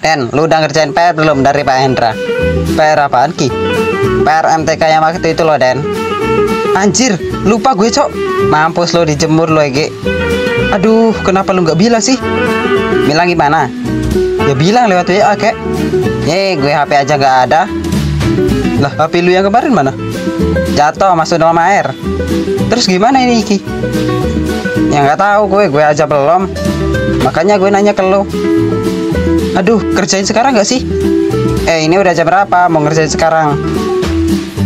Den, lu udah ngerjain PR belum dari Pak Hendra? PR apaan Ki? PR MTK yang waktu itu loh Den. Anjir, lupa gue cok. Mampus lo dijemur lo Ege. Aduh, kenapa lu nggak bilang sih? Bilang gimana? Ya bilang lewat WA kek. Gue HP aja nggak ada. Lah, HP lu yang kemarin mana? Jatuh masuk dalam air. Terus gimana ini Ki? Ya nggak tahu gue aja belum. Makanya gue nanya ke lu. Aduh, kerjain sekarang nggak sih? Ini udah jam berapa? Mau ngerjain sekarang?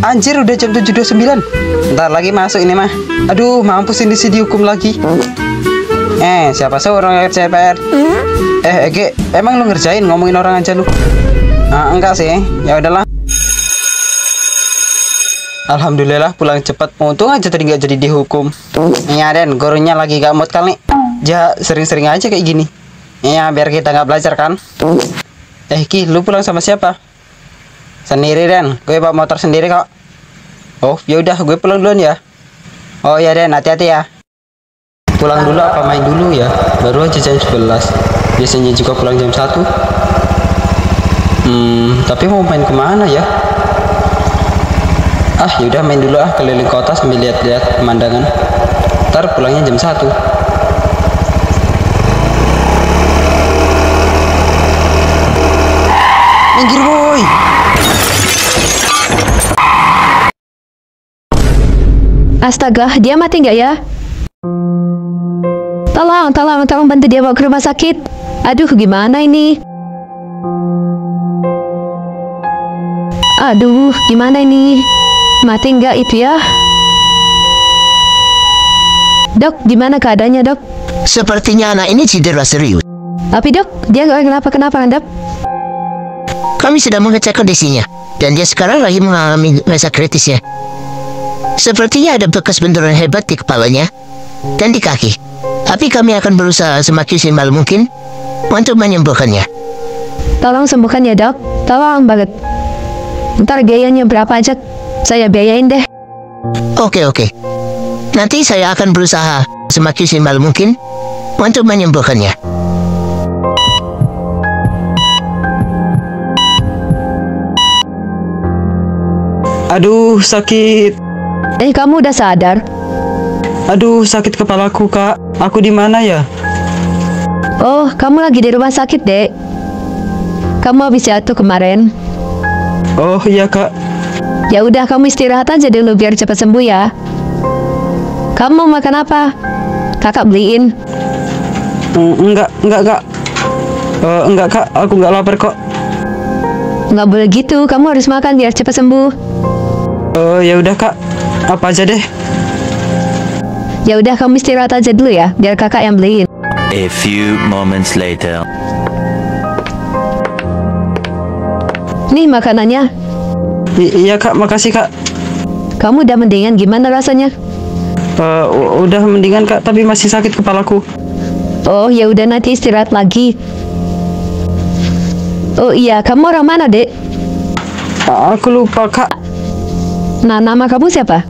Anjir, udah jam 7.29. Ntar lagi masuk ini mah. Aduh, mampus ini sih dihukum lagi. Siapa suruh ngerjain PR? Ege, emang lu ngerjain? Ngomongin orang aja lu. Enggak sih. Ya udahlah. Alhamdulillah pulang cepat. Untung aja tadi nggak jadi dihukum. Iya Den, gurunya lagi gak mood kali. Ja, sering-sering aja kayak gini. Iya, biar kita nggak belajar kan. Ki, lu pulang sama siapa? Sendiri Den, gue bawa motor sendiri kok. Oh, ya udah, gue pulang duluan ya. Oh ya Den, hati-hati ya. Pulang dulu apa main dulu ya? Baru aja jam 11. Biasanya juga pulang jam 1. Tapi mau main kemana ya? Yaudah main dulu keliling kota sambil lihat-lihat pemandangan. Ntar pulangnya jam 1. Minggir boy. Astaga, dia mati nggak ya? Tolong bantu dia bawa ke rumah sakit. Aduh, gimana ini? Aduh, gimana ini? Mati nggak itu ya? Dok, gimana keadaannya dok? Sepertinya anak ini cedera serius. Tapi dok, dia nggak kenapa dok? Kami sedang mengecek kondisinya, dan dia sekarang lagi mengalami masa kritis ya. Sepertinya ada bekas benturan hebat di kepalanya dan di kaki. Tapi kami akan berusaha semaksimal mungkin untuk menyembuhkannya. Tolong sembuhkan ya dok, tolong banget. Ntar biayanya berapa aja, saya biayain deh. Oke. Nanti saya akan berusaha semaksimal mungkin untuk menyembuhkannya. Aduh, sakit. Kamu udah sadar? Aduh, sakit kepalaku, Kak. Aku di mana ya? Oh, kamu lagi di rumah sakit, Dek. Kamu habis jatuh kemarin. Oh, iya, Kak. Ya udah, kamu istirahat aja dulu biar cepat sembuh ya. Kamu makan apa? Kakak beliin. Enggak, Kak. Enggak, Kak. Aku nggak lapar kok. Nggak boleh gitu. Kamu harus makan biar cepat sembuh. Ya udah, Kak. Apa aja deh. Ya udah, kamu istirahat aja dulu ya, biar kakak yang beliin. A few moments later. Nih makanannya. Iya, Kak. Makasih, Kak. Kamu udah mendingan, gimana rasanya? Udah mendingan, Kak, tapi masih sakit kepalaku. Oh, ya udah, nanti istirahat lagi. Oh iya, kamu orang mana, Dek? Aku lupa, Kak. Nah, nama kamu siapa?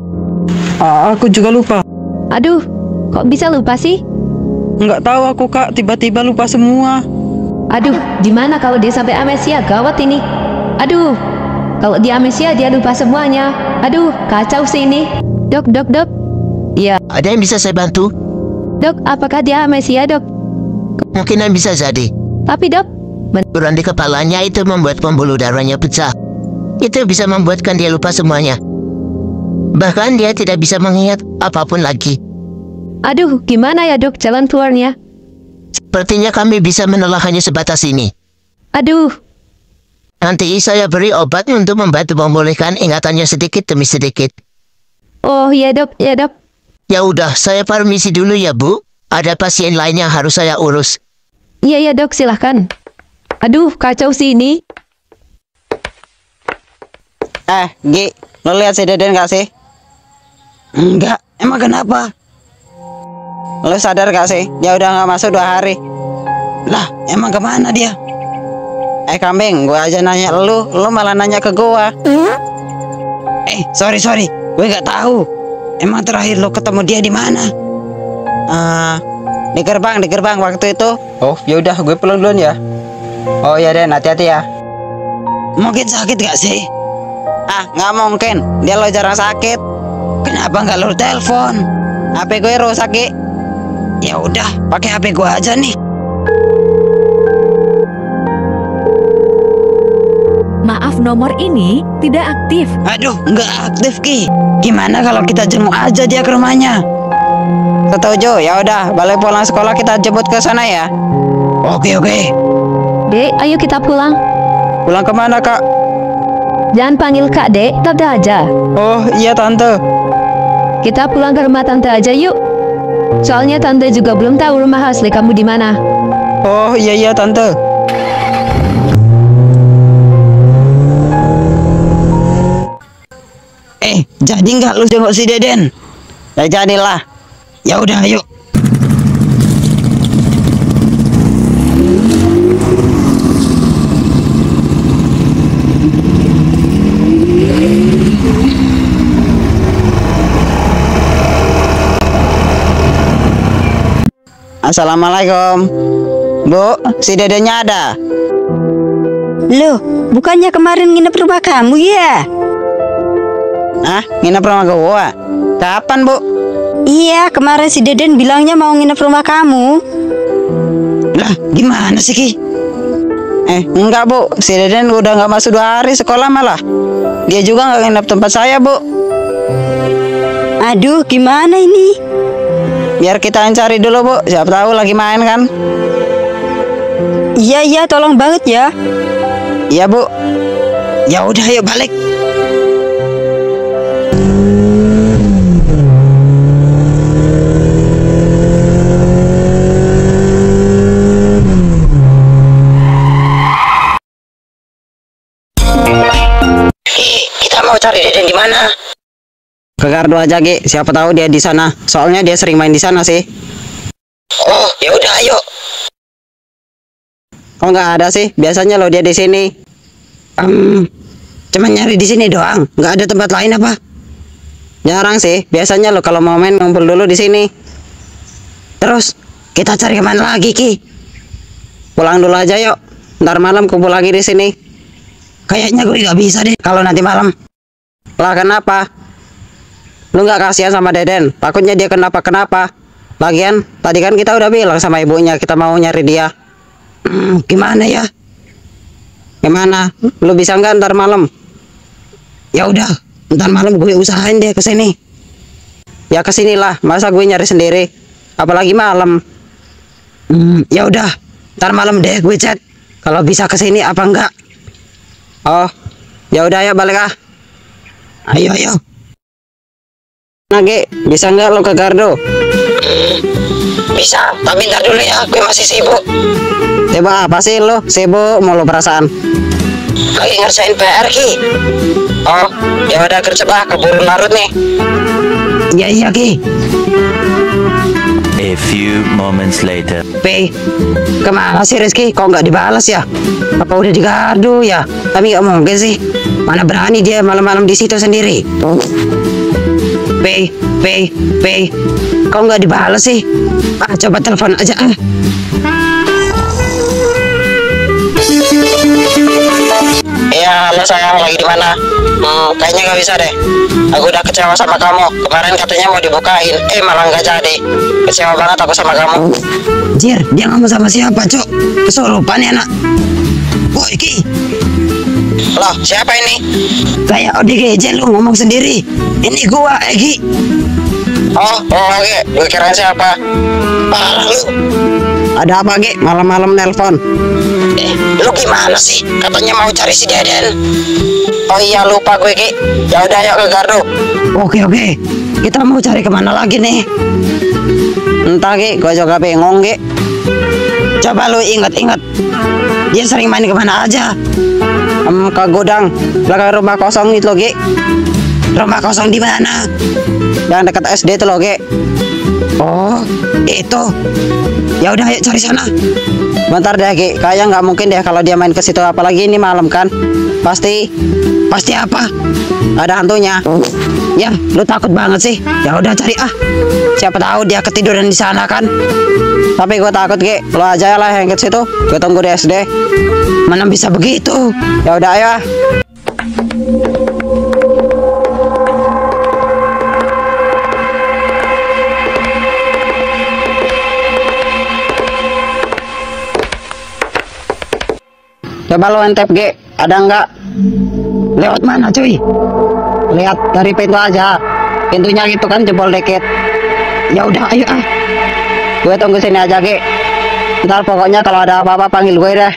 Aku juga lupa. Aduh, kok bisa lupa sih? Nggak tahu aku, Kak. Tiba-tiba lupa semua. Aduh, gimana kalau dia sampai amnesia? Gawat ini. Aduh, kalau dia amnesia dia lupa semuanya. Aduh, kacau sih ini. Dok. Iya. Ada yang bisa saya bantu? Dok, apakah dia amnesia, dok? Kemungkinan bisa jadi. Tapi dok, Benturan di kepalanya itu membuat pembuluh darahnya pecah. Itu bisa membuatkan dia lupa semuanya. Bahkan dia tidak bisa mengingat apapun lagi. aduh, gimana ya dok jalan keluarnya? Sepertinya kami bisa menolak hanya sebatas ini. Aduh, Nanti saya beri obat untuk membantu memulihkan ingatannya sedikit demi sedikit. oh ya dok. Ya udah, saya permisi dulu ya Bu. Ada pasien lainnya harus saya urus. Iya dok, silahkan. Aduh, kacau sih ini. Gi, lo lihat si Deden gak sih? Enggak, emang kenapa? Lo sadar gak sih? Dia udah gak masuk 2 hari. Lah, emang kemana dia? Kambing, gue aja nanya lu malah nanya ke gua. Sorry, gue gak tahu. Emang terakhir lo ketemu dia di mana? Di gerbang waktu itu. Oh, ya udah, gue pulang duluan ya. Oh iya Den, hati-hati ya. Mungkin sakit gak sih? Ah, nggak mungkin. Dia lo jarang sakit. Kenapa nggak lo telepon? HP gue rusak, Ki. Ya udah, pakai HP gue aja nih. Maaf, nomor ini tidak aktif. Aduh, nggak aktif, Ki. Gimana kalau kita jenguk aja dia ke rumahnya? Setuju, ya udah, balik pulang sekolah kita jemput ke sana ya. Oke. Dek, ayo kita pulang. Pulang kemana, Kak? Jangan panggil Kak, Dek. Tante aja. Oh iya Tante. Kita pulang ke rumah Tante aja yuk. Soalnya Tante juga belum tahu rumah asli kamu di mana. Oh iya Tante. Jadi nggak lu jenguk si Deden? Ya jadilah. Ya udah, ayo. Assalamualaikum. Bu, si Dedennya ada? Loh, bukannya kemarin nginep rumah kamu ya? Ah, nginep rumah gua? Kapan, Bu? Iya, kemarin si Deden bilangnya mau nginep rumah kamu. Lah, gimana sih, Ki? Enggak, Bu. Si Deden udah nggak masuk 2 hari sekolah malah. Dia juga nggak nginep tempat saya, Bu. Aduh, gimana ini? Biar kita yang cari dulu, Bu. Siapa tahu lagi main kan? Iya, tolong banget ya. Iya, Bu. Ya udah, ayo balik. Kita mau cari Deden di mana? Ke Gardu aja, Ki. Siapa tahu dia di sana. Soalnya dia sering main di sana sih. Oh, ya udah, ayo. Kok nggak ada sih? Biasanya lo dia di sini. Cuman nyari di sini doang. Nggak ada tempat lain apa? Jarang sih. Biasanya lo kalau mau main ngumpul dulu di sini. Terus kita cari kemana lagi, Ki? Pulang dulu aja yuk. Ntar malam kumpul lagi di sini. Kayaknya gue nggak bisa deh kalau nanti malam. Lah kenapa? Lu nggak kasihan sama Deden? Takutnya dia kenapa-kenapa. Lagian tadi kan kita udah bilang sama ibunya kita mau nyari dia. Gimana ya? Gimana? Lu bisa nggak ntar malam? Ya udah, ntar malam gue usahain deh kesini. Ya kesinilah. Masa gue nyari sendiri? Apalagi malam. Ya udah, ntar malam deh gue chat. Kalau bisa kesini apa enggak? Oh, ya udah ya balik ah. Ayo. Nage, bisa nggak lo ke Gardu? Bisa, tapi ntar dulu ya, gue masih sibuk. Sibuk apa sih lo? Sibuk mulu perasaan. Lagi ngerjain PR, Ki. Oh, ya udah kerja bah, keburu larut nih. Iya, Ki. A few moments later. Kemana sih Rizky? Kok nggak dibalas ya? Apa udah di Gardu ya? Tapi nggak mungkin sih. Mana berani dia malam-malam di situ sendiri. Kok nggak dibalas sih? Coba telepon aja ah. Iya, halo sayang, lagi di mana? Kayaknya nggak bisa deh. Aku udah kecewa sama kamu. Kemarin katanya mau dibukain, malah nggak jadi. Kecewa banget aku sama kamu. Jir, dia ngomong sama siapa, Cok? Kesurupan ya, nak? Woi, Ki. Loh, siapa ini? Kayak ODGJ lu ngomong sendiri. Ini gua, Egi. Oh, oke. Gue kira siapa? Parah lu. Ada apa, Ge? Malam-malam nelpon. Lu gimana sih? Katanya mau cari si Deden. Oh iya, lupa gue, Ge. Ya udah, yuk ke Gardu. Oke. Kita mau cari kemana lagi nih? Entah, Ge. Gue juga bingung, Ge. Coba lu ingat-ingat. Dia sering main kemana aja? Ke gudang belakang rumah kosong itu loh, Ge. Rumah kosong di mana? Yang dekat SD itu loh, Ge. Oh, itu. Ya udah, ayo cari sana. Bentar deh, Ge. Kayaknya nggak mungkin deh kalau dia main ke situ, apalagi ini malam kan. Pasti apa? Ada hantunya. Ya, lu takut banget sih. Ya udah cari ah. Siapa tahu dia ketiduran di sana kan. Tapi gue takut, Ge. Lu aja lah yang ke situ. Gue tunggu di SD. Mana bisa begitu? Ya udah ayo. Coba lo entep, Ge. Ada nggak? Lewat mana, cuy? Lihat dari pintu aja. Pintunya gitu kan jebol dikit. Ya udah, ayo ah. Gue tunggu sini aja, Ge. Ntar pokoknya kalau ada apa-apa panggil gue deh.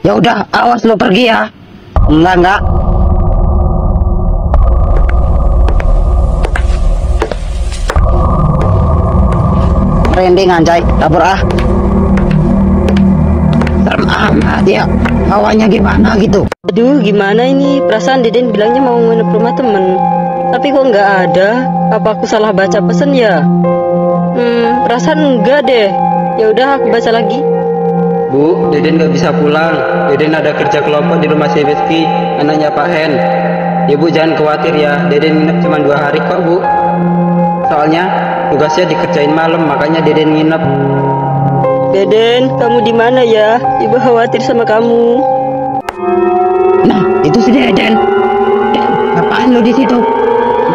Ya udah, awas lo pergi ya. Enggak. Merinding anjay, dapur ah. Serem amat ya. Hawanya gimana gitu? Aduh, gimana ini? Perasaan Deden bilangnya mau nginep rumah temen. Tapi kok nggak ada? Apa aku salah baca pesen ya? Perasaan enggak deh. Ya udah, aku baca lagi. Bu, Deden nggak bisa pulang. Deden ada kerja kelompok di rumah si Rizky, anaknya Pak Hen. Ya Bu, jangan khawatir ya. Deden nginep cuma 2 hari kok, Bu. Soalnya tugasnya dikerjain malam, makanya Deden nginep. Deden, kamu di mana ya? Ibu khawatir sama kamu. Nah, itu si Deden. Ngapain lu di situ?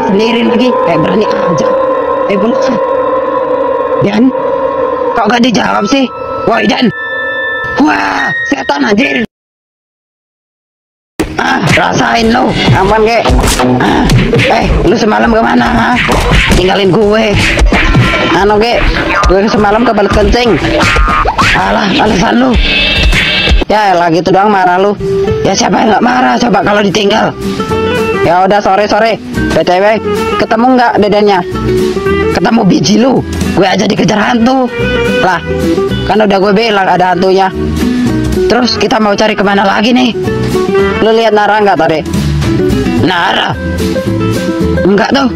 Sendiri lagi, berani aja. Pulang. Dan, kok gak dijawab sih? Woi Dan. Wah, setan anjir. Rasain lu, aman Ge. Lu semalam kemana? Ha? Tinggalin gue. Ge, gue semalam ke balik kencing. Alah, alasan lu. Ya lah gitu doang marah lu. Ya siapa yang nggak marah coba kalau ditinggal. Ya udah sore. BTW, ketemu nggak Dedennya? Ketemu biji lu. Gue aja dikejar hantu. Lah, kan udah gue bilang ada hantunya. Terus kita mau cari kemana lagi nih? Lu lihat Nara nggak tadi? Nara? Enggak tuh.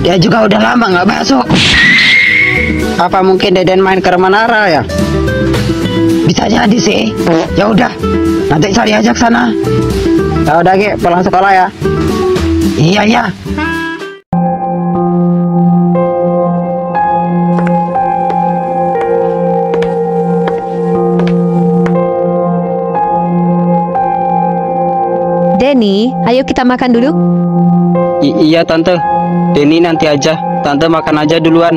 Dia juga udah lama nggak masuk. Apa mungkin Deden main ke rumah Nara ya? Bisa jadi sih. Ya udah, nanti cari aja ke sana. Ya udah Ge, pulang sekolah ya. Iya. Denny, ayo kita makan dulu. Iya Tante. Denny nanti aja. Tante makan aja duluan.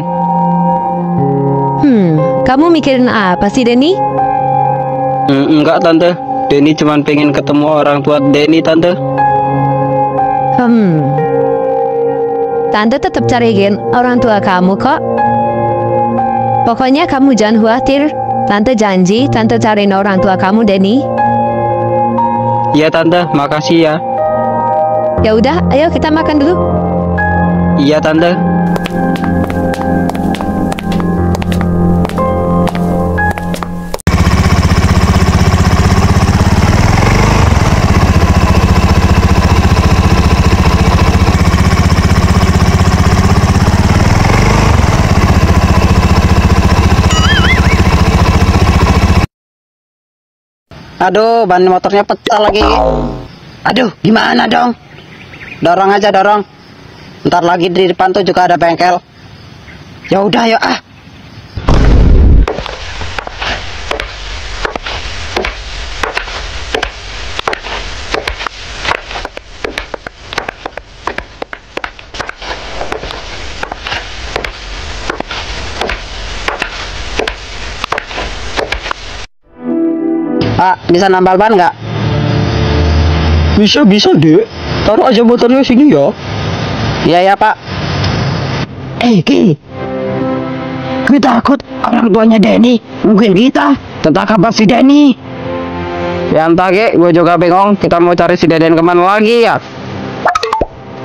Kamu mikirin apa sih, Denny? Enggak Tante. Denny cuma pengen ketemu orang tua Denny Tante. Tante tetap cariin orang tua kamu kok. Pokoknya kamu jangan khawatir. Tante janji, Tante cariin orang tua kamu, Denny. Iya Tante, makasih ya. Ya udah, ayo kita makan dulu. Iya Tante. Aduh, ban motornya pecah lagi. Aduh, gimana dong? Dorong aja, dorong. Ntar lagi di depan tuh juga ada bengkel. Ya udah, yuk ah. Pak, bisa nambal ban nggak? Bisa dek. Taruh aja motornya sini ya. Iya Pak. Ki, gue takut orang tuanya Denny mungkin kita tentang kabar si Denny. Ya entah Ge, gue juga bingung. Kita mau cari si Deden kemana lagi ya?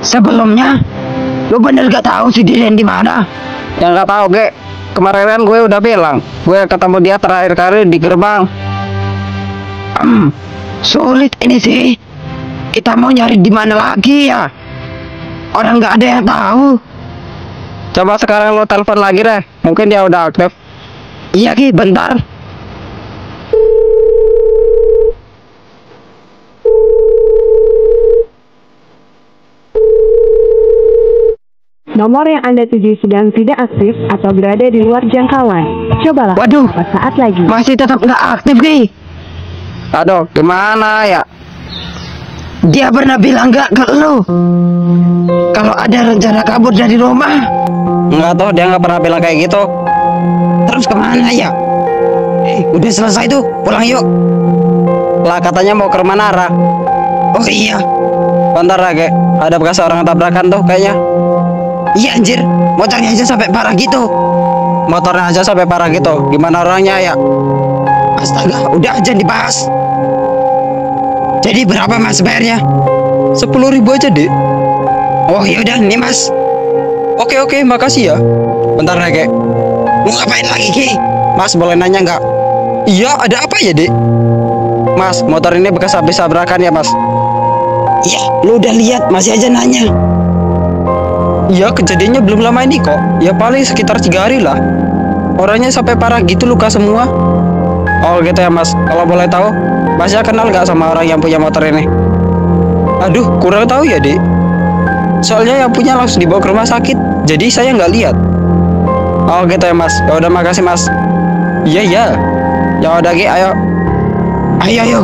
Sebelumnya, lu bener gak tahu si Deden di mana? Yang nggak tahu Ge. Kemarin kan gue udah bilang, gue ketemu dia terakhir kali di gerbang. Sulit ini sih. Kita mau nyari di mana lagi ya? Orang nggak ada yang tahu. Coba sekarang lo telepon lagi deh. Mungkin dia udah aktif. Iya Ki, bentar. Nomor yang Anda tuju sedang tidak aktif atau berada di luar jangkauan. Cobalah Waduh, beberapa saat lagi. masih tetap nggak aktif, Ki. Aduh, gimana ya? Dia pernah bilang nggak ke lu kalau ada rencana kabur dari rumah. Nggak tahu, dia nggak pernah bilang kayak gitu. Terus kemana ya? Udah selesai tuh, pulang yuk. Lah katanya mau ke rumah Nara. Oh iya, Bentar lagi, ada bekas orang tabrakan tuh kayaknya. iya anjir, motornya aja sampai parah gitu. Motornya aja sampai parah gitu. Gimana orangnya ya? Astaga, udah aja dibahas. Jadi berapa mas bayarnya? 10.000 aja, Dek. Oh yaudah, nih mas. Oke, makasih ya. Bentar lagi. Mau ngapain lagi, Ki? Mas, boleh nanya nggak? Iya, ada apa ya, Dek? Mas, motor ini bekas habis tabrakan ya, Mas? Ya, lu udah lihat, masih aja nanya. Iya, kejadiannya belum lama ini kok. Ya paling sekitar 3 hari lah. Orangnya sampai parah gitu, luka semua. Oh gitu ya, Mas. Kalau boleh tahu, Masnya kenal nggak sama orang yang punya motor ini? Aduh, kurang tahu ya, Dek. Soalnya yang punya langsung dibawa ke rumah sakit, jadi saya nggak lihat. Oh gitu ya, Mas. Ya udah, makasih, Mas. Iya. Ya udah, Ki, ayo. Ayo.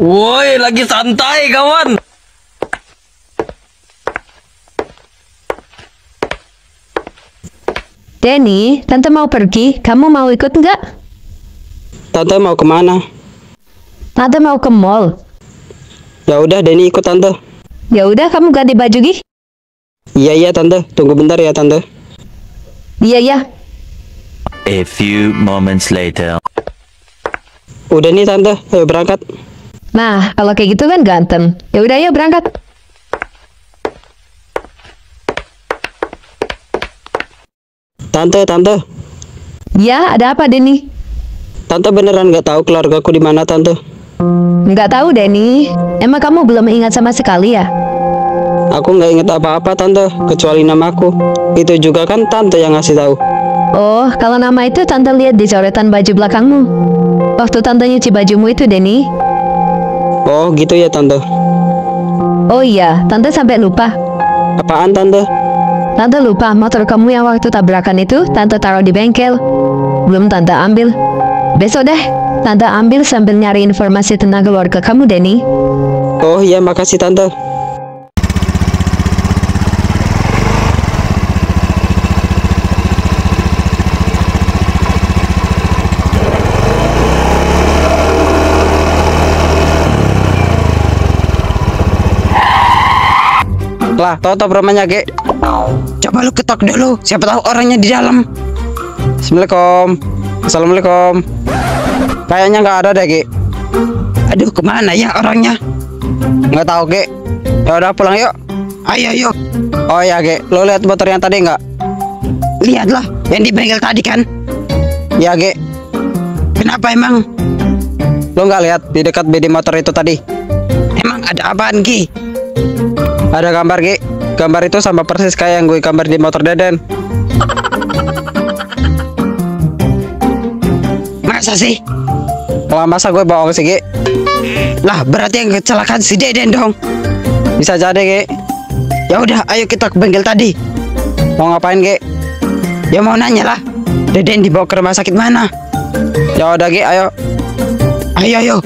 Woi, lagi santai kawan. Denny, tante mau pergi. Kamu mau ikut nggak? Tante mau kemana? Tante mau ke mall. Ya udah, Denny ikut Tante. Ya udah, kamu ganti baju Gi. Iya, Tante. Tunggu bentar ya, Tante. Iya. A few moments later. Udah nih, Tante. Ayo berangkat. Nah, kalau kayak gitu kan ganteng. Ya udah, ayo berangkat. Tante. Ya, ada apa, Denny? Tante beneran nggak tahu keluargaku di mana, Tante? Nggak tahu, Denny. Emang kamu belum ingat sama sekali ya? Aku nggak inget apa-apa, Tante, kecuali namaku. Itu juga kan Tante yang ngasih tahu. Oh, kalau nama itu Tante lihat di coretan baju belakangmu. Waktu Tante nyuci bajumu itu, Denny. Oh, gitu ya, Tante. Oh iya, Tante sampai lupa. Apaan, Tante? Tante lupa motor kamu yang waktu tabrakan itu Tante taruh di bengkel. Belum Tante ambil. Besok deh, Tante ambil sambil nyari informasi tentang keluarga kamu, Denny. Oh iya, makasih, Tante. Lah, tutup rumahnya, Ge. Coba lu ketok dulu, siapa tahu orangnya di dalam. Assalamualaikum. Kayaknya nggak ada deh, Ge. Aduh, kemana ya orangnya? Nggak tahu, Ge. Ya udah, pulang yuk. Ayo. Oh ya, Ge. Lo lihat motor yang tadi nggak? Lihatlah, yang di bengkel tadi kan? Ya, Ge. Kenapa emang? Lo nggak lihat di dekat bodi motor itu tadi? Emang ada apaan, Ki? Ada gambar, Ge. Gambar itu sama persis kayak yang gue gambar di motor Deden. Masa sih? Lah, masa gue bohong sih, Ge? Lah, berarti yang kecelakaan si Deden dong. Bisa jadi, Ge. Ya udah, ayo kita ke bengkel tadi. Mau ngapain, Ge? Ya mau nanya lah, Deden dibawa ke rumah sakit mana? Ya udah, Ge, ayo. Ayo.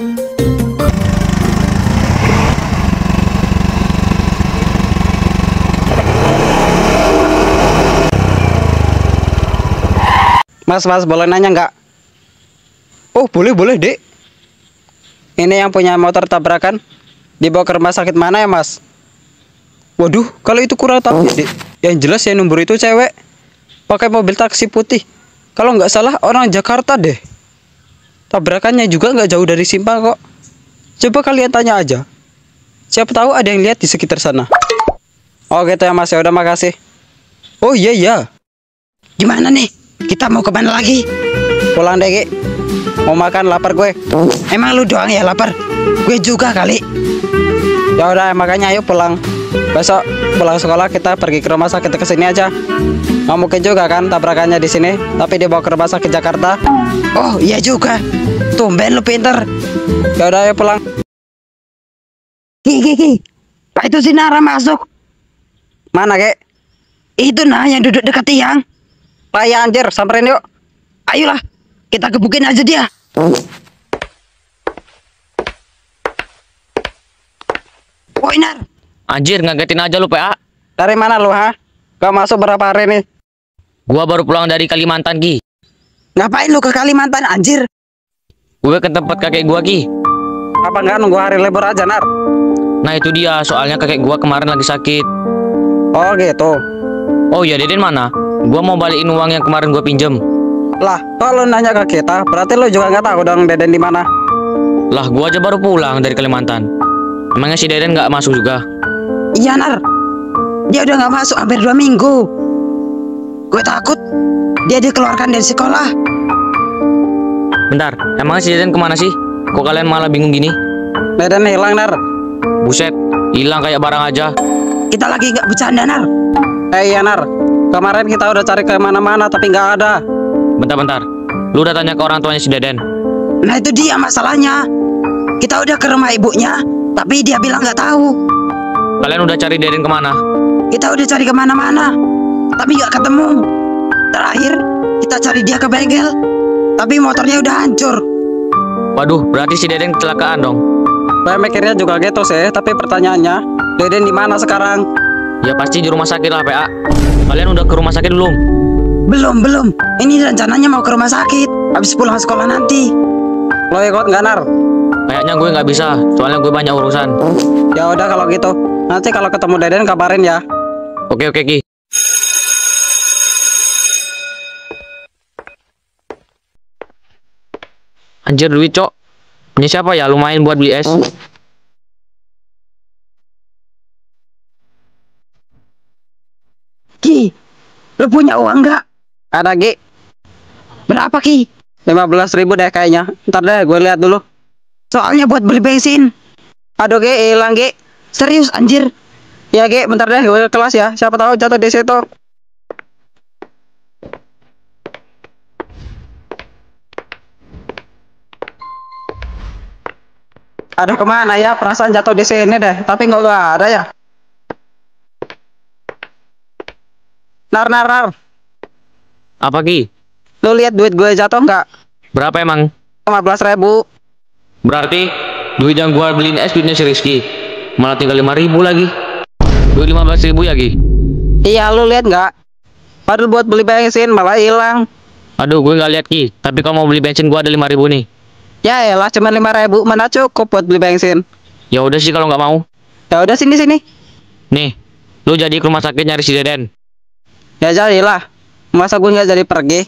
Mas, boleh nanya nggak? Oh, boleh, Dek. Ini yang punya motor tabrakan dibawa ke rumah sakit mana ya, Mas? Waduh, kalau itu kurang tahu ya, Dek. Yang jelas ya nomor itu cewek, pakai mobil taksi putih. Kalau nggak salah orang Jakarta deh. Tabrakannya juga nggak jauh dari Simpang kok. Coba kalian tanya aja. Siapa tahu ada yang lihat di sekitar sana. Oh gitu ya, Mas. Ya udah, makasih. Oh iya. Gimana nih? Kita mau kemana lagi? Pulang deh, Ki. Mau makan, lapar gue. Emang lu doang ya lapar? Gue juga kali. Ya udah, makanya ayo pulang. Besok pulang sekolah kita pergi ke rumah sakit kesini aja. Nggak mungkin juga kan tabrakannya di sini, tapi dibawa ke rumah sakit Jakarta. Oh iya juga. Tumben lu pinter. Ya udah, ayo pulang. Ki. Pak, itu si Nara masuk. Mana, Kek? Itu nah yang duduk dekat tiang. Lah ya anjir, samperin yuk. Ayolah, kita gebukin aja dia. Woi, Nar. Anjir, ngagetin aja lu, PA. Dari mana lu, ha? Kau masuk berapa hari nih? Gua baru pulang dari Kalimantan, Ki. Ngapain lu ke Kalimantan, anjir? Gue ke tempat kakek gua, Ki. Apa enggak nunggu hari libur aja, Nar? Nah itu dia, soalnya kakek gua kemarin lagi sakit. Oh gitu. Oh iya, Deden mana? Gua mau balikin uang yang kemarin gua pinjem. Lah, kalau nanya ke kita, berarti lu juga nggak tahu dong Deden di mana? Lah, gua aja baru pulang dari Kalimantan. Emangnya si Deden nggak masuk juga? Iya, Nar. Dia udah nggak masuk hampir 2 minggu. Gue takut dia dikeluarkan dari sekolah. Bentar, emangnya si Deden kemana sih? Kok kalian malah bingung gini? Deden hilang, Nar. Buset, hilang kayak barang aja. Kita lagi nggak bercanda, Nar. Iya, Nar. Kemarin kita udah cari kemana-mana tapi nggak ada. Bentar-bentar, lu udah tanya ke orang tuanya si Deden? Nah itu dia masalahnya. Kita udah ke rumah ibunya, tapi dia bilang nggak tahu. Kalian udah cari Deden kemana? Kita udah cari kemana-mana, tapi nggak ketemu. Terakhir kita cari dia ke bengkel, tapi motornya udah hancur. Waduh, berarti si Deden kecelakaan dong. Saya mikirnya juga gitu sih, tapi pertanyaannya, Deden di mana sekarang? Ya pasti di rumah sakit lah, PA. Kalian udah ke rumah sakit belum? Belum. Ini rencananya mau ke rumah sakit, habis pulang sekolah nanti. Lo ikut nggak, Nar? Kayaknya gue nggak bisa, soalnya gue banyak urusan. Ya udah kalau gitu. Nanti kalau ketemu Deden kabarin ya. Oke, Ki. Anjir, duit, Cok. Ini siapa ya? Lumayan buat beli es. Ki, lu punya uang nggak? Ada, Gi. Berapa, Ki? 15.000 deh kayaknya. Ntar deh gue lihat dulu. Soalnya buat beli bensin. Aduh, Gi, hilang, Gi. Serius, anjir. Ya, Gi, bentar deh gue ke kelas ya. Siapa tahu jatuh di situ. Aduh, kemana ya? Perasaan jatuh di sini deh. Tapi nggak ada ya. Nar. Apa, Ki? Lu lihat duit gue jatuh nggak? Berapa emang? 15.000. Berarti duit yang gua beliin es duitnya si Rizky. Malah tinggal 5.000 lagi. Duit 15.000 ya, Ki? Iya, lu lihat nggak? Padahal buat beli bensin malah hilang. Aduh, gue nggak lihat, Ki. Tapi kalau mau beli bensin gua ada 5.000 nih. Ya elah, cuma 5.000 mana cukup buat beli bensin. Ya udah sih kalau nggak mau. Ya udah sini. Nih, lu jadi ke rumah sakit nyari si Deden. Ya jadilah. Masa gue nggak jadi pergi?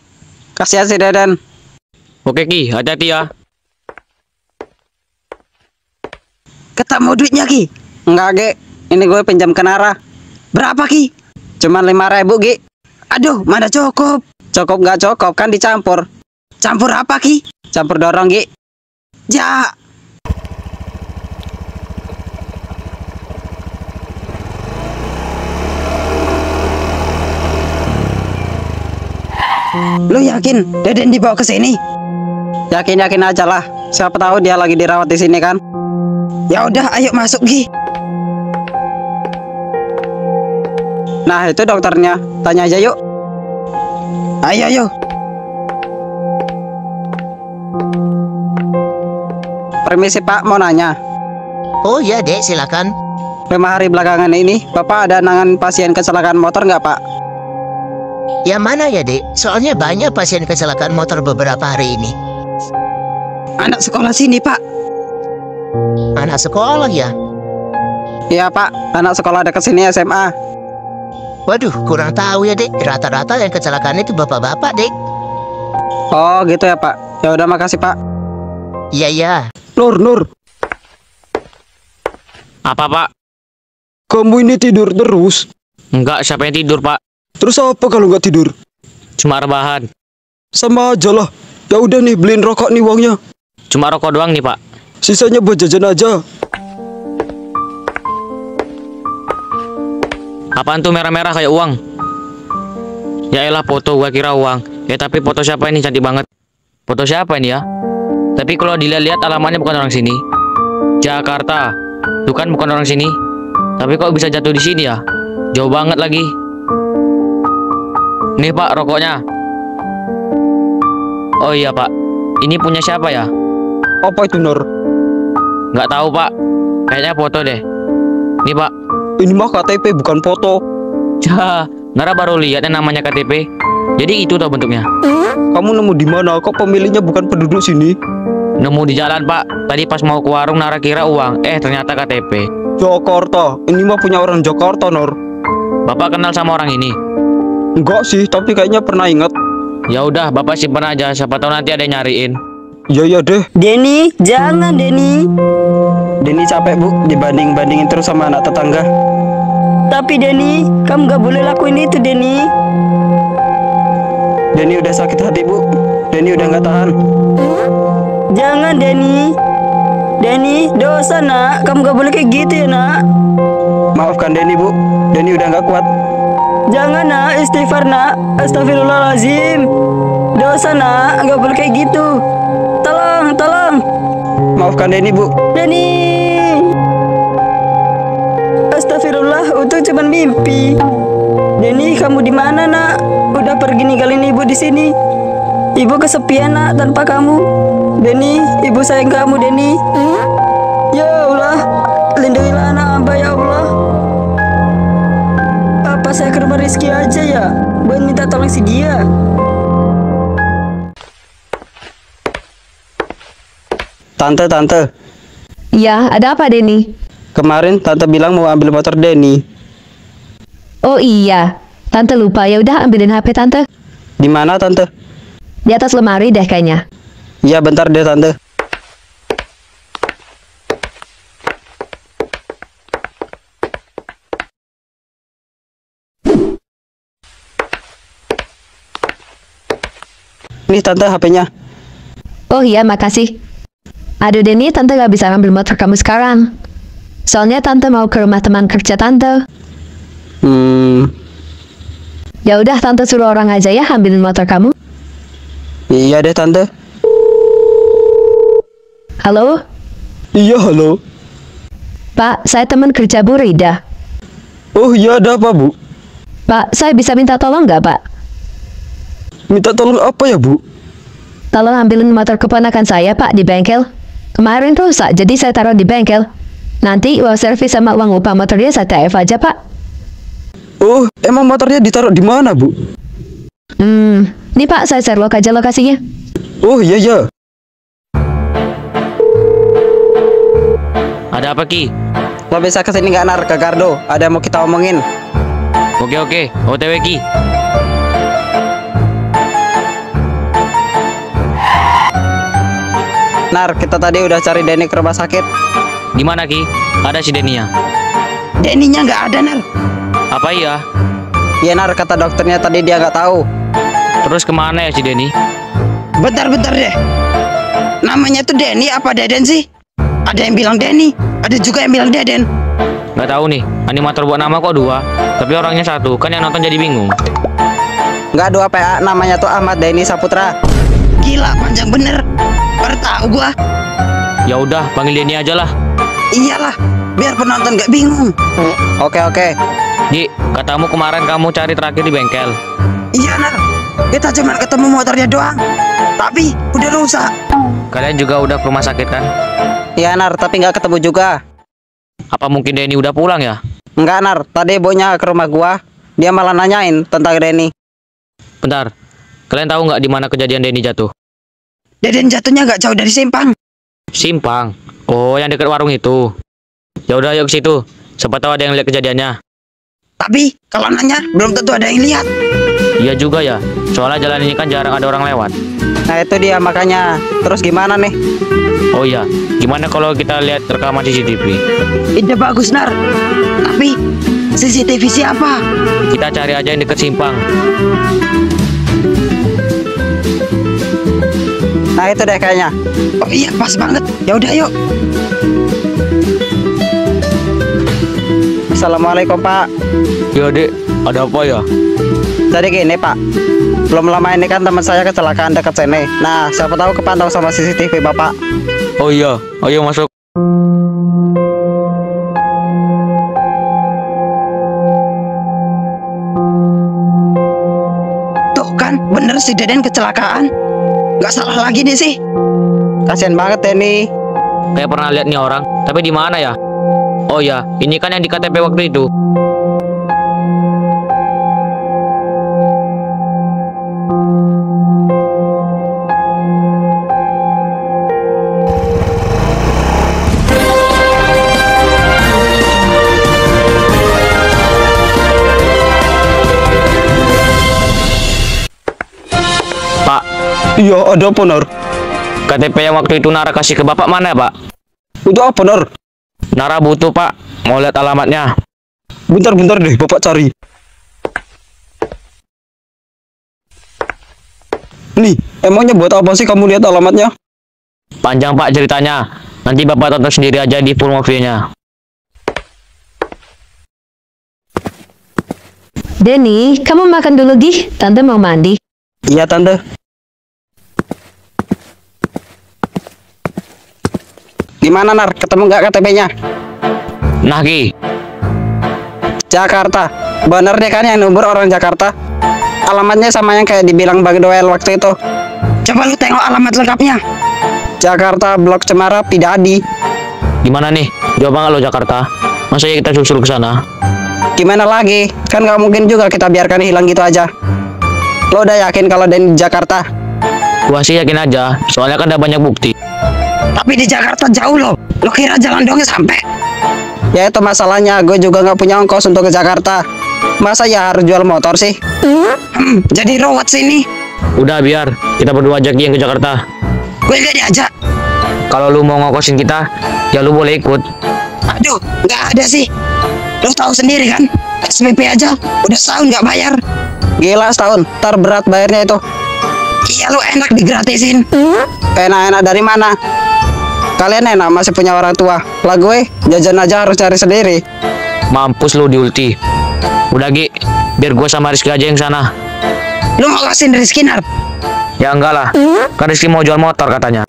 Kasihan si Deden. Oke, Ki, hati-hati ya. Ketemu duitnya, Ki? Enggak, Gi. Ini gue pinjam ke Nara. Berapa, Ki? Cuman 5.000, Gi. Aduh, mana cukup? Cukup nggak cukup kan dicampur. Campur apa, Ki? Campur dorong, Gi. Ja. Lu yakin Deden dibawa ke sini? Yakin aja lah. Siapa tahu dia lagi dirawat di sini kan. Ya udah, ayo masuk, Gi. Nah, itu dokternya. Tanya aja yuk. Ayo. Permisi, Pak, mau nanya. Oh ya, Dek, silakan. 5 hari belakangan ini, Bapak ada nangan pasien kecelakaan motor nggak, Pak? Yang mana ya, Dek? Soalnya banyak pasien kecelakaan motor beberapa hari ini. Anak sekolah sini, Pak. Anak sekolah ya? Iya, Pak. Anak sekolah dekat sini SMA. Waduh, kurang tahu ya, Dek. Rata-rata yang kecelakaan itu bapak-bapak, Dek. Oh, gitu ya, Pak. Ya udah, makasih, Pak. Iya. Nur. Apa, Pak? Kamu ini tidur terus? Enggak, siapa yang tidur, Pak? Terus apa kalau nggak tidur? Cuma rebahan. Sama aja lah. Ya udah nih, beliin rokok nih uangnya. Cuma rokok doang nih, Pak. Sisanya buat jajan aja. Apaan tuh merah-merah kayak uang? Ya elah, foto, gua kira uang. Ya tapi foto siapa ini, cantik banget. Foto siapa ini ya? Tapi kalau dilihat-lihat alamatnya bukan orang sini. Jakarta. Tuh kan bukan orang sini. Tapi kok bisa jatuh di sini ya? Jauh banget lagi. Nih Pak, rokoknya. Oh iya Pak, ini punya siapa ya? Apa itu, Nur? Nggak tahu Pak, kayaknya foto deh. Nih Pak. Ini mah KTP bukan foto. Cah, Nara baru lihat yang namanya KTP. Jadi itu tuh bentuknya. Kamu nemu di mana? Kok pemiliknya bukan penduduk sini? Nemu di jalan Pak. Tadi pas mau ke warung Nara kira uang, ternyata KTP. Jakarta. Ini mah punya orang Jakarta, Nur. Bapak kenal sama orang ini? Enggak sih, tapi kayaknya pernah ingat. Ya udah, Bapak simpen aja. Siapa tahu nanti ada yang nyariin. Iya deh. Denny, jangan Denny. Denny capek Bu, dibanding-bandingin terus sama anak tetangga. Tapi Denny, kamu gak boleh lakuin itu Denny. Denny udah sakit hati Bu. Denny udah nggak tahan. Jangan Denny. Denny, dosa nak. Kamu gak boleh kayak gitu ya nak. Maafkan Denny Bu. Denny udah nggak kuat. Jangan nak, istighfar nak. Astagfirullahaladzim. Dosa nak, gak boleh kayak gitu. Tolong. Maafkan Denny Bu. Denny. Astagfirullah, itu cuma mimpi. Denny, kamu di mana nak? Udah pergi ninggalin ibu di sini. Ibu kesepian nak tanpa kamu. Denny, ibu sayang kamu Denny. Ya Allah, lindungilah anak hamba ya Allah. Apa saya ke rumah Rizky aja ya? Buat minta tolong si dia. Tante. Ya, ada apa Denny? Kemarin Tante bilang mau ambil motor Denny. Oh iya, Tante lupa. Ya udah ambilin HP Tante. Di mana Tante? Di atas lemari deh kayaknya. Iya bentar deh Tante. Nih Tante HP-nya. Oh iya, makasih. Aduh Denny, Tante gak bisa ambil motor kamu sekarang. Soalnya Tante mau ke rumah teman kerja Tante. Ya udah, Tante suruh orang aja ya ambilin motor kamu. Iya deh Tante. Halo? Iya halo. Pak, saya teman kerja Bu Rida. Oh iya, ada apa Bu? Pak, saya bisa minta tolong nggak Pak? Minta tolong apa ya Bu? Tolong ambilin motor keponakan saya Pak di bengkel. Kemarin rusak, jadi saya taruh di bengkel. Nanti uang servis sama uang upah motornya saya TF aja Pak. Oh, emang motornya ditaruh di mana Bu? Nih Pak, saya share aja lokasinya. Oh iya. Ada apa Ki? Lo bisa kesini nggak Nar, ke Gardo? Ada yang mau kita omongin. Oke, OTW Ki. Nar, kita tadi udah cari Denny ke rumah sakit. Di mana Ki? Ada si Denny-nya. Denny-nya nggak ada Nar. Apa iya? Iya Nar, kata dokternya tadi dia nggak tahu. Terus kemana ya si Denny? Bentar deh. Namanya tuh Denny apa Deden sih? Ada yang bilang Denny, ada juga yang bilang Deden. Nggak tahu nih, animator buat nama kok dua, tapi orangnya satu, kan yang nonton jadi bingung. Nggak dua PA, namanya tuh Ahmad Denny Saputra. Gila, panjang bener. Baru tahu gua. Ya udah, panggil Denny aja lah. Iyalah, biar penonton nggak bingung. Oke. Ji, katamu kemarin kamu cari terakhir di bengkel. Iya Nar, kita cuma ketemu motornya doang, tapi udah rusak. Kalian juga udah ke rumah sakit kan? Iya Nar, tapi nggak ketemu juga. Apa mungkin Denny udah pulang ya? Enggak Nar, tadi bonya ke rumah gua, dia malah nanyain tentang Denny. Bentar, kalian tahu nggak di mana kejadian Denny jatuh? Deden jatuhnya nggak jauh dari Simpang. Simpang? Oh, yang dekat warung itu. Ya udah, yuk ke situ. Siapa tahu ada yang lihat kejadiannya. Tapi kalau nanya belum tentu ada yang lihat. Iya juga ya, soalnya jalan ini kan jarang ada orang lewat. Nah itu dia makanya. Terus gimana nih? Oh iya, gimana kalau kita lihat rekaman CCTV? Ide bagus Nar. Tapi CCTV siapa? Kita cari aja yang dekat simpang. Nah itu deh kayaknya. Oh iya pas banget. Ya udah yuk. Assalamualaikum Pak. Ya Dek, ada apa ya? Jadi gini Pak, belum lama ini kan teman saya kecelakaan dekat sini. Nah siapa tahu kepantau sama CCTV Bapak. Oh iya, ayo masuk. kan? Bener si Deden kecelakaan. Gak salah lagi nih sih. Kasian banget Denny. Kayak pernah lihat nih orang, tapi di mana ya? Oh ya, ini kan yang di KTP waktu itu. Pak, Iya, ada apa Nur? KTP yang waktu itu Nara kasih ke Bapak mana ya, Pak? Itu apa Nur? Nara butuh, Pak. Mau lihat alamatnya. Bentar deh, Bapak cari. Nih, emangnya buat apa sih kamu lihat alamatnya? Panjang, Pak, ceritanya. Nanti Bapak tonton sendiri aja di full movie-nya. Denny, kamu makan dulu Gi. Tante mau mandi. Iya Tante. Gimana Nar, ketemu nggak KTP-nya? Nah, Ki. Jakarta. Bener deh kan yang nomor orang Jakarta. Alamatnya sama yang kayak dibilang Bang Doel waktu itu. Coba lu tengok alamat lengkapnya. Jakarta, Blok Cemara, Pidadi. Gimana nih? Jawab nggak lo Jakarta? Masa ya kita susul ke sana? Gimana lagi? Kan nggak mungkin juga kita biarkan hilang gitu aja. Lo udah yakin kalau Dan di Jakarta? Gua sih yakin aja, soalnya kan ada banyak bukti. Tapi di Jakarta jauh loh. Lo kira jalan doangnya sampai? Ya itu masalahnya, gue juga nggak punya ongkos untuk ke Jakarta. Masa ya harus jual motor sih? Jadi ruwet sini. Udah biar, kita berdua aja Ki yang ke Jakarta. Gue gak diajak. Kalau lu mau ngokosin kita, ya lu boleh ikut. Aduh, nggak ada sih. Lo tahu sendiri kan? SPP aja udah setahun nggak bayar. Gila setahun, ntar berat bayarnya itu. Iya lu enak digratisin. Enak-enak dari mana? Kalian enak masih punya orang tua. Lah gue jajan aja harus cari sendiri. Mampus lu di ulti. Udah Ki, biar gua sama Rizky aja yang sana. Lu mau kasihin Rizky Nar? Ya enggak lah, kan Rizky mau jual motor katanya.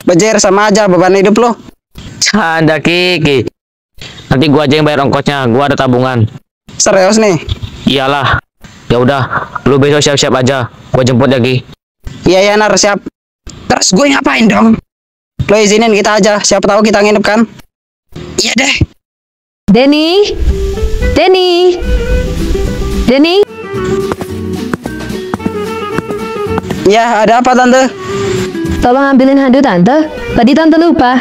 Bejer sama aja beban hidup lo. Canda Ki. Nanti gua aja yang bayar ongkosnya, gua ada tabungan. Serius nih? Iyalah. Ya udah, lu besok siap-siap aja. Gua jemput ya Ki. Iya ya Nar, siap. Terus gue ngapain dong? Lo izinin kita aja, siapa tahu kita nginep kan? Iya deh. Denny. Ya, ada apa Tante? Tolong ambilin handuk Tante. Tadi Tante lupa.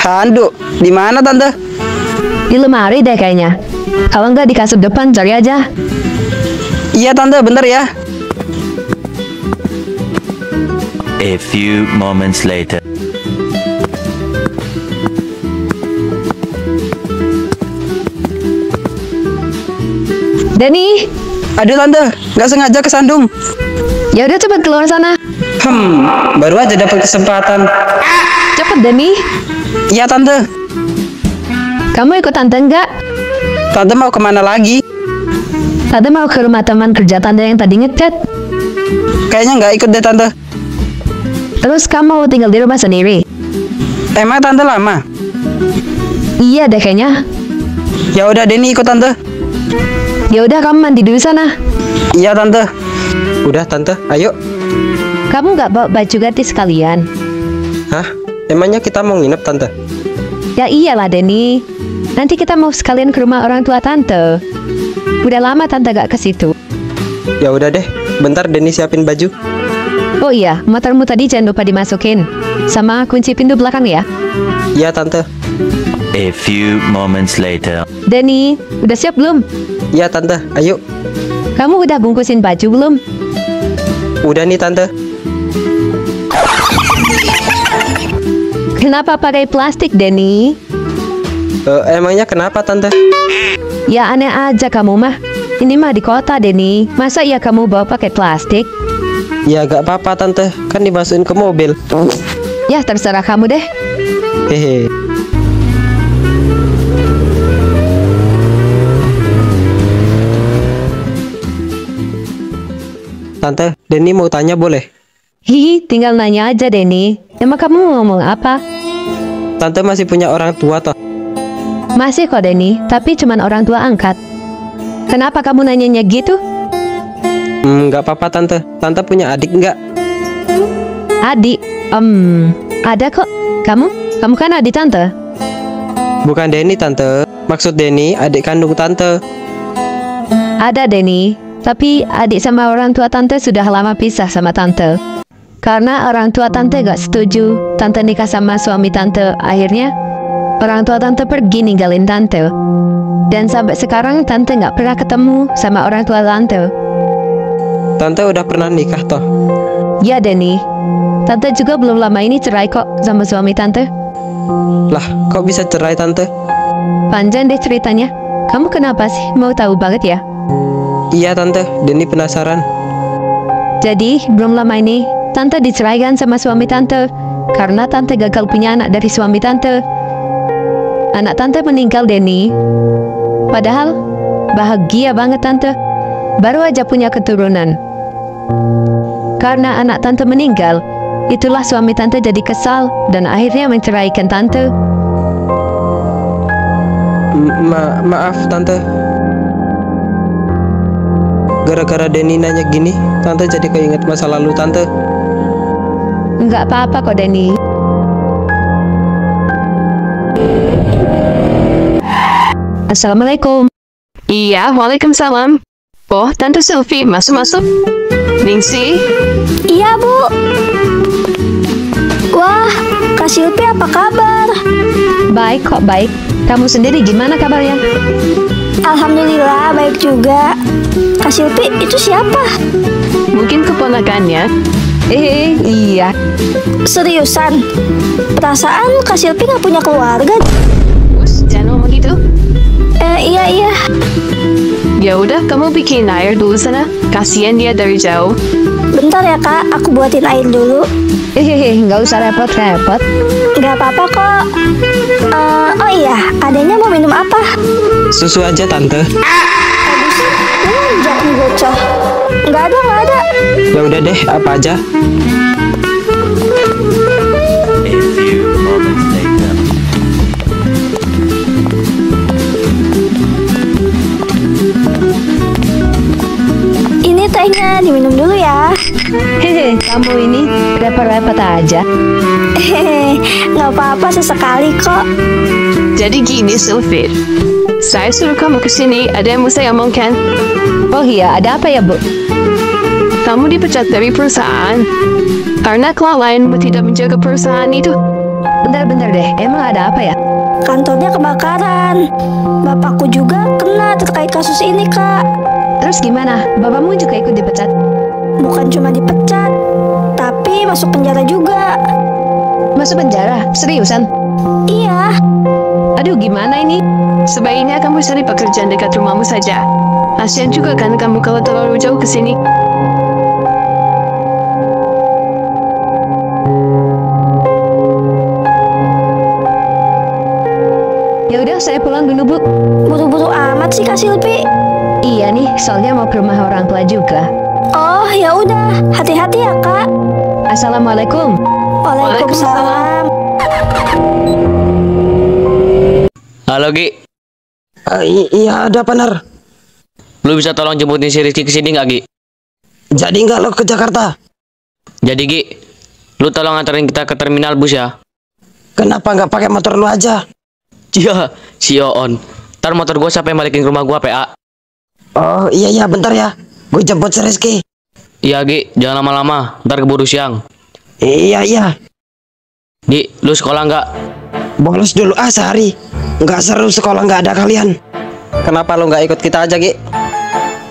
Handuk? Di mana Tante? Di lemari deh kayaknya. Kalau nggak di kasur depan, cari aja. Iya Tante, bentar ya. A few moments later. Denny. Aduh Tante, nggak sengaja kesandung. Ya udah cepet keluar sana. Baru aja dapat kesempatan. Cepet Denny. Iya Tante. Kamu ikut Tante nggak? Tante mau kemana lagi? Tante mau ke rumah teman kerja Tante yang tadi ngechat. Kayaknya nggak ikut deh Tante. Terus kamu mau tinggal di rumah sendiri? Emang Tante lama? Iya deh kayaknya. Ya udah Denny ikut Tante. Ya udah kamu mandi dulu sana. Iya Tante. Udah Tante, ayo. Kamu nggak bawa baju ganti sekalian? Hah? Emangnya kita mau nginep Tante? Ya iyalah Denny. Nanti kita mau sekalian ke rumah orang tua Tante. Udah lama Tante gak ke situ. Ya udah deh, bentar Denny siapin baju. Oh iya, motormu tadi jangan lupa dimasukin. Sama kunci pintu belakang ya. Iya Tante. A few moments later. Denny, udah siap belum? Iya Tante, ayo. Kamu udah bungkusin baju belum? Udah nih Tante. Kenapa pakai plastik Denny? Emangnya kenapa Tante? Ya aneh aja kamu mah. Ini mah di kota Denny. Masa ya kamu bawa pakai plastik? Ya gak apa-apa Tante, kan dimasukin ke mobil. Ya terserah kamu deh. Hehe. Tante, Denny mau tanya boleh? Hihi, tinggal nanya aja Denny. Emang kamu mau ngomong apa? Tante masih punya orang tua toh? Masih kok Denny, tapi cuman orang tua angkat. Kenapa kamu nanyanya gitu? Nggak apa-apa tante. Tante punya adik nggak? Adik? Ada kok. Kamu kan adik tante? Bukan Denny tante. Maksud Denny adik kandung tante. Ada Denny, tapi adik sama orang tua tante sudah lama pisah sama tante. Karena orang tua tante gak setuju tante nikah sama suami tante. Akhirnya orang tua tante pergi ninggalin tante. Dan sampai sekarang tante gak pernah ketemu sama orang tua tante. Tante udah pernah nikah toh? Ya Denny, tante juga belum lama ini cerai kok sama suami tante. Lah, kok bisa cerai tante? Panjang deh ceritanya. Kamu kenapa sih mau tahu banget ya? Iya tante, Denny penasaran. Jadi belum lama ini tante diceraikan sama suami tante karena tante gagal punya anak dari suami tante. Anak tante meninggal Denny. Padahal bahagia banget tante, baru aja punya keturunan. Karena anak tante meninggal, itulah suami tante jadi kesal dan akhirnya menceraikan tante. Maaf tante. Gara-gara Denny nanya gini, tante jadi keinget masa lalu tante. Enggak apa-apa kok Denny. Assalamualaikum. Iya, waalaikumsalam. Oh, Tante Sylvie, masuk-masuk. Ningsi? Iya, Bu. Wah, Kak Sylvie apa kabar? Baik kok, baik. Kamu sendiri gimana kabarnya? Alhamdulillah, baik juga. Kak Sylvie itu siapa? Mungkin keponakannya. Iya. Seriusan? Perasaan Kak Sylvie nggak punya keluarga? Us, jangan ngomong gitu. Iya. Ya udah, kamu bikin air dulu sana. Kasian dia dari jauh. Bentar ya Kak, aku buatin air dulu. Nggak usah repot-repot. Nggak apa-apa kok. Oh iya, adanya mau minum apa? Susu aja tante. Aduh sih, ngajak nih bocah. Nggak ada. Ya udah deh, apa aja. A few moments later. Ini tehnya, diminum dulu ya. Kamu ini repot-repot aja. Nggak apa-apa, sesekali kok. Jadi gini, Sylvie. Saya suruh kamu kesini, ada yang mau saya omongkan. Oh iya, ada apa ya, Bu? Kamu dipecat dari perusahaan karena kelalaianmu tidak menjaga perusahaan itu. Bentar deh, emang ada apa ya? Kantornya kebakaran. Bapakku juga kena terkait kasus ini, Kak. Terus gimana? Bapakmu juga ikut dipecat? Bukan cuma dipecat, tapi masuk penjara juga. Masuk penjara? Seriusan? Iya. Aduh, gimana ini? Sebaiknya kamu cari pekerjaan dekat rumahmu saja. Kasian juga kan kamu kalau terlalu jauh ke sini. Ya udah, saya pulang dulu, Bu. Buru-buru amat sih, Kak Sylvie. Iya nih, soalnya mau ke rumah orang tua juga. Oh, ya udah. Hati-hati ya, Kak. Assalamualaikum. Waalaikumsalam. Halo Gi, Iya ada benar. lu bisa tolong jemputin si Rizky kesini nggak Gi? Jadi nggak lo ke Jakarta? Jadi Gi, lu tolong anterin kita ke terminal bus ya. Kenapa nggak pakai motor lu aja? Iya, si Oon. Ntar motor gua sampai balikin ke rumah gua PA. Oh iya bentar ya. Gue jemput si Rizky. Iya Gi, jangan lama-lama, ntar keburu siang. Iya. Gi, lu sekolah nggak? Bolos dulu sehari. Nggak seru sekolah nggak ada kalian. Kenapa lo nggak ikut kita aja Gi?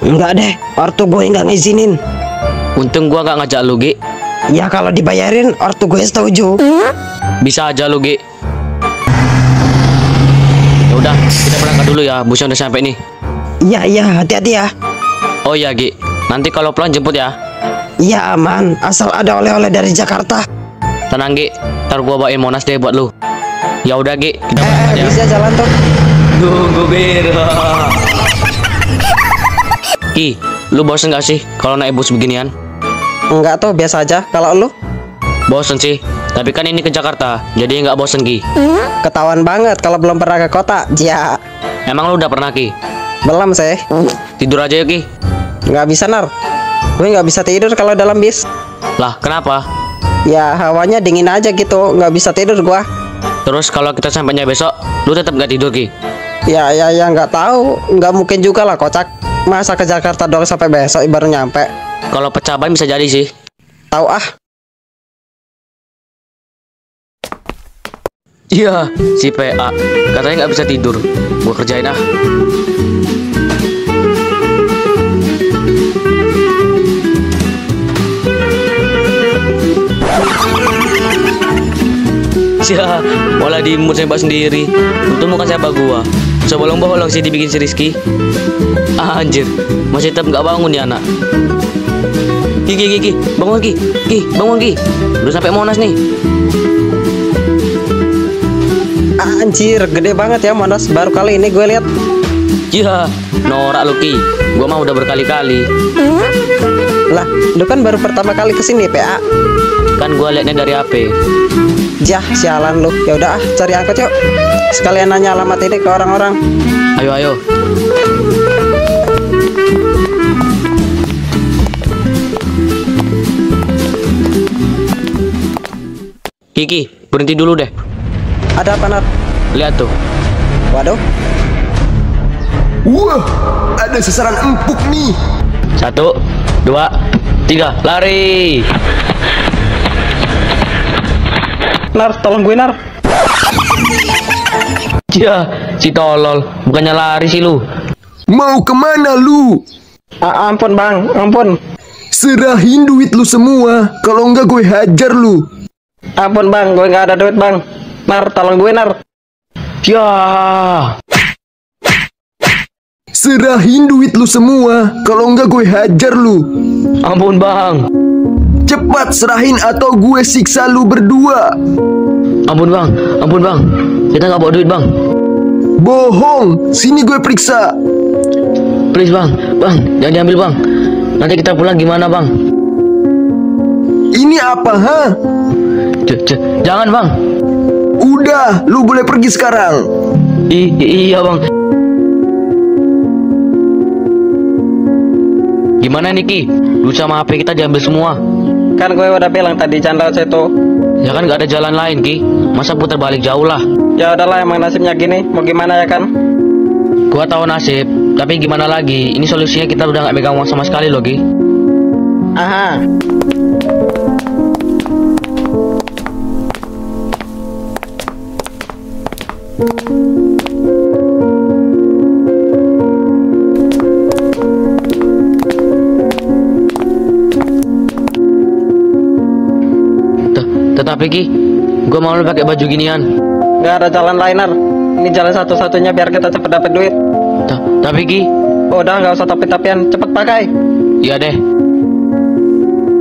Nggak deh, ortu gue nggak ngizinin. Untung gua nggak ngajak lu Gi. Ya kalau dibayarin ortu gue setuju. Bisa aja lu Gi. Ya udah, kita berangkat dulu ya, busnya udah sampai nih. Iya, hati-hati ya. Oh iya Gi, nanti kalau pulang jemput ya. Iya aman, asal ada oleh-oleh dari Jakarta. Tenang Gi, ntar gua bawain Monas deh buat lu. Ya udah Gi, kita berangkat ya. Bisa jalan tuh. Tunggu Bira. Ki, lu bosen gak sih kalau naik bus beginian? Enggak tuh, biasa aja. Kalau lu? Bosen sih, tapi kan ini ke Jakarta, jadi nggak bosen Ki. Ketahuan banget kalau belum pernah ke kota. Ya. Emang lu udah pernah Ki? Belum sih. tidur aja yuk Ki. Nggak bisa Nar, gue nggak bisa tidur kalau dalam bis. Lah kenapa? Ya hawanya dingin aja gitu, nggak bisa tidur gua. Terus kalau kita sampainya besok, lu tetap nggak tidur Ki? Ya nggak tahu, nggak mungkin juga lah kocak. Masa ke Jakarta doang sampai besok baru nyampe. Kalau pecah ban bisa jadi sih. Tahu ah. Iya, si PA katanya nggak bisa tidur. Gua kerjain ah. Ya, malah dimut nembak sendiri. Untung bukan siapa gua. Sebolong-bolong sih dibikin si Rizky. Ah, anjir, masih tetap nggak bangun ya anak. Ki, bangun Ki, bangun Ki. Udah sampai Monas nih. Anjir, gede banget ya Monas. Baru kali ini gue lihat. Iya, norak lu Ki. Gua mah udah berkali-kali. Lah, lu kan baru pertama kali kesini PA. Kan gua liatnya dari HP. Jah, sialan lu. Ya udah ah, cari angkot yuk. Sekalian nanya alamat ini ke orang-orang. Ayo. Kiki, berhenti dulu deh. Ada apa Nar? Lihat tuh. Waduh. Wah, ada sasaran empuk nih. 1, 2, 3, lari. Nar, tolong gue Nar. Ya, si tolol. Bukannya lari sih lu. Mau kemana lu? Ampun bang, ampun. Serahin duit lu semua. Kalau enggak gue hajar lu. Ampun bang, gue nggak ada duit bang. Nar, tolong gue Nar. Ya. Serahin duit lu semua. Kalau enggak gue hajar lu. Ampun bang. Cepat serahin atau gue siksa lu berdua. Ampun bang. Kita nggak bawa duit bang. Bohong, sini gue periksa. Please bang, jangan diambil bang. Nanti kita pulang gimana bang? Ini apa ha? Jangan bang. Udah, lu boleh pergi sekarang. Iya bang. Gimana nih Ki? Duit sama HP kita diambil semua. Kan gue udah bilang tadi canda situ. Ya kan nggak ada jalan lain Ki. Masa putar balik jauh lah. Ya udahlah, emang nasibnya gini. Mau gimana ya kan? Gua tahu nasib, tapi gimana lagi? Ini solusinya kita udah nggak megang uang sama sekali loh Ki. Aha. Tetapi Ki, gue mau lu pakai baju ginian. Gak ada jalan lain Nar. Ini jalan satu-satunya biar kita cepet dapat duit. Tapi Ki, udah nggak usah tapi-tapian, cepet pakai. Iya deh.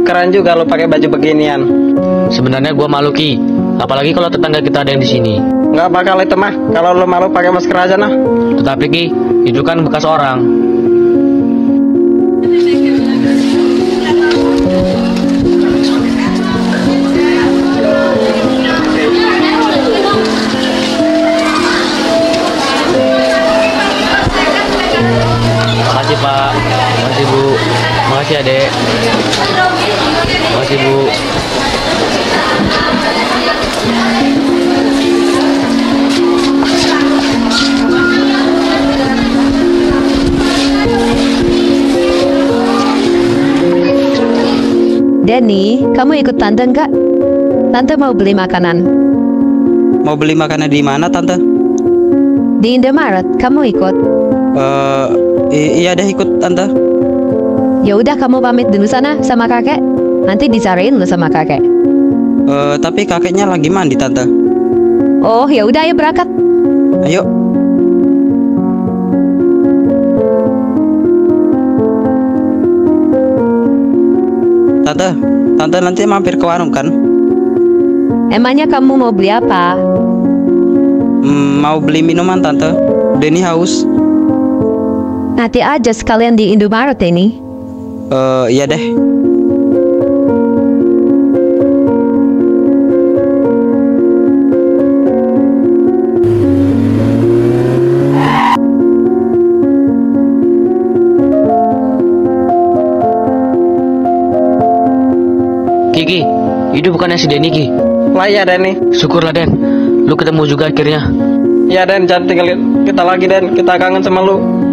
Keren juga lu pakai baju beginian. Sebenarnya gue malu Ki, apalagi kalau tetangga kita ada yang di sini. Nggak bakal itu mah. Kalau lu malu pakai masker aja nah. Tetapi Ki, itu kan bekas orang. Makasih Pak, makasih Bu, makasih Adek, makasih Bu. Denny, kamu ikut tante enggak? Tante mau beli makanan. Mau beli makanan di mana tante? Di Indomaret, kamu ikut? Iya deh ikut tante. Ya udah, kamu pamit dulu sana sama kakek. Nanti dicariin lu sama kakek. Tapi kakeknya lagi mandi tante. Oh ya udah, ayo berangkat. Ayo. Tante nanti mampir ke warung kan? Emangnya kamu mau beli apa? Mau beli minuman tante. Denny haus. Nanti aja sekalian di Indomaret ini. Iya deh. Ki, itu bukannya si Denny Ki? Lah ya Den nih. Syukurlah Den, lu ketemu juga akhirnya. Ya Den, jangan tinggalin kita lagi Den, kita kangen sama lu.